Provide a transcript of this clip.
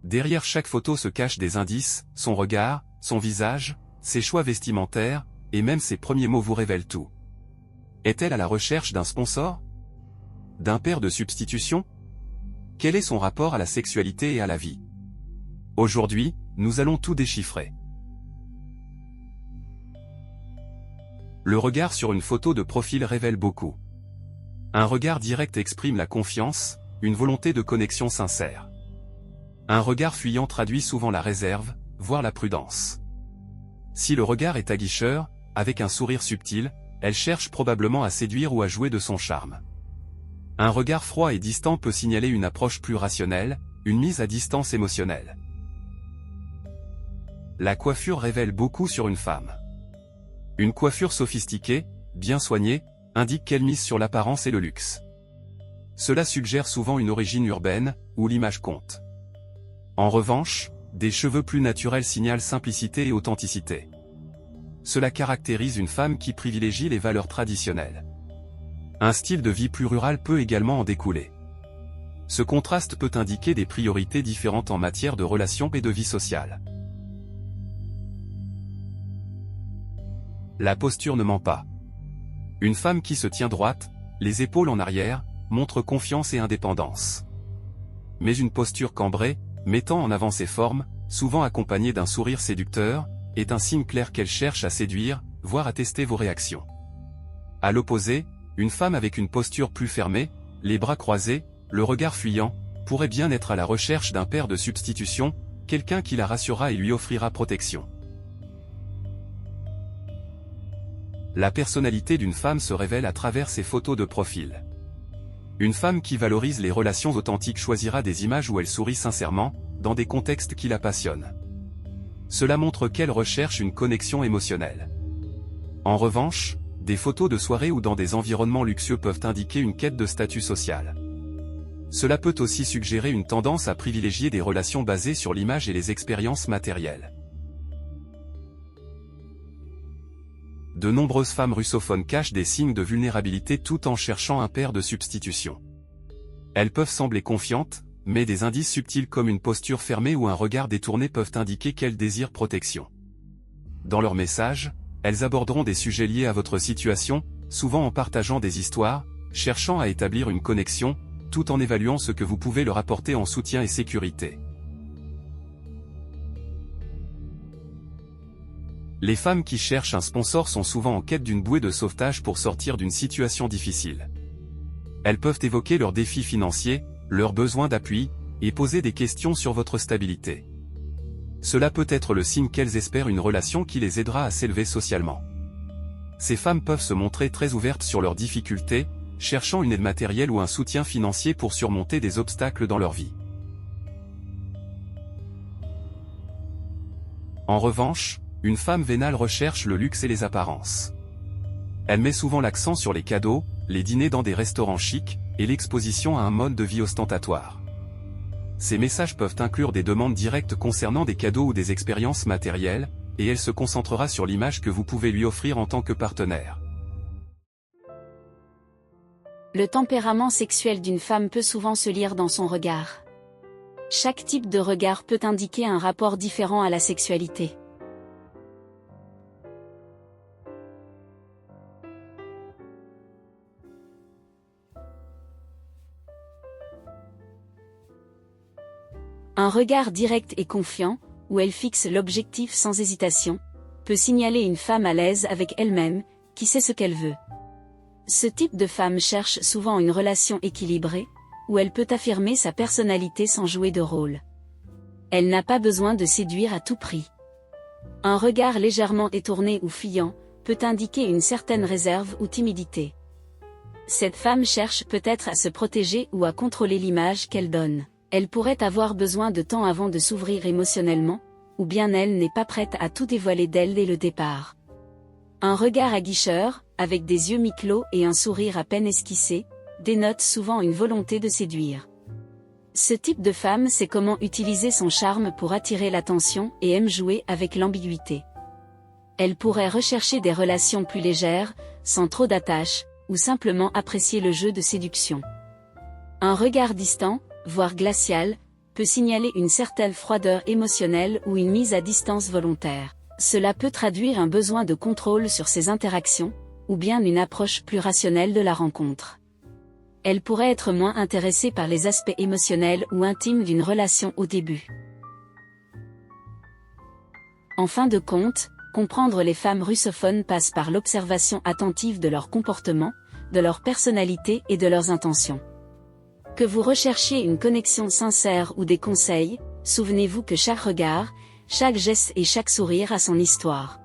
Derrière chaque photo se cachent des indices, son regard, son visage, ses choix vestimentaires, et même ses premiers mots vous révèlent tout. Est-elle à la recherche d'un sponsor? D'un père de substitution? Quel est son rapport à la sexualité et à la vie? Aujourd'hui, nous allons tout déchiffrer. Le regard sur une photo de profil révèle beaucoup. Un regard direct exprime la confiance, une volonté de connexion sincère. Un regard fuyant traduit souvent la réserve, voire la prudence. Si le regard est aguicheur, avec un sourire subtil, elle cherche probablement à séduire ou à jouer de son charme. Un regard froid et distant peut signaler une approche plus rationnelle, une mise à distance émotionnelle. La coiffure révèle beaucoup sur une femme. Une coiffure sophistiquée, bien soignée, indique qu'elle mise sur l'apparence et le luxe. Cela suggère souvent une origine urbaine, où l'image compte. En revanche, des cheveux plus naturels signalent simplicité et authenticité. Cela caractérise une femme qui privilégie les valeurs traditionnelles. Un style de vie plus rural peut également en découler. Ce contraste peut indiquer des priorités différentes en matière de relations et de vie sociale. La posture ne ment pas. Une femme qui se tient droite, les épaules en arrière, montre confiance et indépendance. Mais une posture cambrée, mettant en avant ses formes, souvent accompagnée d'un sourire séducteur, est un signe clair qu'elle cherche à séduire, voire à tester vos réactions. À l'opposé, une femme avec une posture plus fermée, les bras croisés, le regard fuyant, pourrait bien être à la recherche d'un père de substitution, quelqu'un qui la rassurera et lui offrira protection. La personnalité d'une femme se révèle à travers ses photos de profil. Une femme qui valorise les relations authentiques choisira des images où elle sourit sincèrement, dans des contextes qui la passionnent. Cela montre qu'elle recherche une connexion émotionnelle. En revanche, des photos de soirée ou dans des environnements luxueux peuvent indiquer une quête de statut social. Cela peut aussi suggérer une tendance à privilégier des relations basées sur l'image et les expériences matérielles. De nombreuses femmes russophones cachent des signes de vulnérabilité tout en cherchant un père de substitution. Elles peuvent sembler confiantes, mais des indices subtils comme une posture fermée ou un regard détourné peuvent indiquer qu'elles désirent protection. Dans leur message, elles aborderont des sujets liés à votre situation, souvent en partageant des histoires, cherchant à établir une connexion, tout en évaluant ce que vous pouvez leur apporter en soutien et sécurité. Les femmes qui cherchent un sponsor sont souvent en quête d'une bouée de sauvetage pour sortir d'une situation difficile. Elles peuvent évoquer leurs défis financiers, leurs besoins d'appui, et poser des questions sur votre stabilité. Cela peut être le signe qu'elles espèrent une relation qui les aidera à s'élever socialement. Ces femmes peuvent se montrer très ouvertes sur leurs difficultés, cherchant une aide matérielle ou un soutien financier pour surmonter des obstacles dans leur vie. En revanche, une femme vénale recherche le luxe et les apparences. Elle met souvent l'accent sur les cadeaux, les dîners dans des restaurants chics, et l'exposition à un mode de vie ostentatoire. Ces messages peuvent inclure des demandes directes concernant des cadeaux ou des expériences matérielles, et elle se concentrera sur l'image que vous pouvez lui offrir en tant que partenaire. Le tempérament sexuel d'une femme peut souvent se lire dans son regard. Chaque type de regard peut indiquer un rapport différent à la sexualité. Un regard direct et confiant, où elle fixe l'objectif sans hésitation, peut signaler une femme à l'aise avec elle-même, qui sait ce qu'elle veut. Ce type de femme cherche souvent une relation équilibrée, où elle peut affirmer sa personnalité sans jouer de rôle. Elle n'a pas besoin de séduire à tout prix. Un regard légèrement étourné ou fuyant, peut indiquer une certaine réserve ou timidité. Cette femme cherche peut-être à se protéger ou à contrôler l'image qu'elle donne. Elle pourrait avoir besoin de temps avant de s'ouvrir émotionnellement, ou bien elle n'est pas prête à tout dévoiler d'elle dès le départ. Un regard aguicheur, avec des yeux mi-clos et un sourire à peine esquissé, dénote souvent une volonté de séduire. Ce type de femme sait comment utiliser son charme pour attirer l'attention et aime jouer avec l'ambiguïté. Elle pourrait rechercher des relations plus légères, sans trop d'attache, ou simplement apprécier le jeu de séduction. Un regard distant, voire glacial, peut signaler une certaine froideur émotionnelle ou une mise à distance volontaire. Cela peut traduire un besoin de contrôle sur ses interactions, ou bien une approche plus rationnelle de la rencontre. Elle pourrait être moins intéressée par les aspects émotionnels ou intimes d'une relation au début. En fin de compte, comprendre les femmes russophones passe par l'observation attentive de leur comportement, de leur personnalité et de leurs intentions. Que vous recherchiez une connexion sincère ou des conseils, souvenez-vous que chaque regard, chaque geste et chaque sourire a son histoire.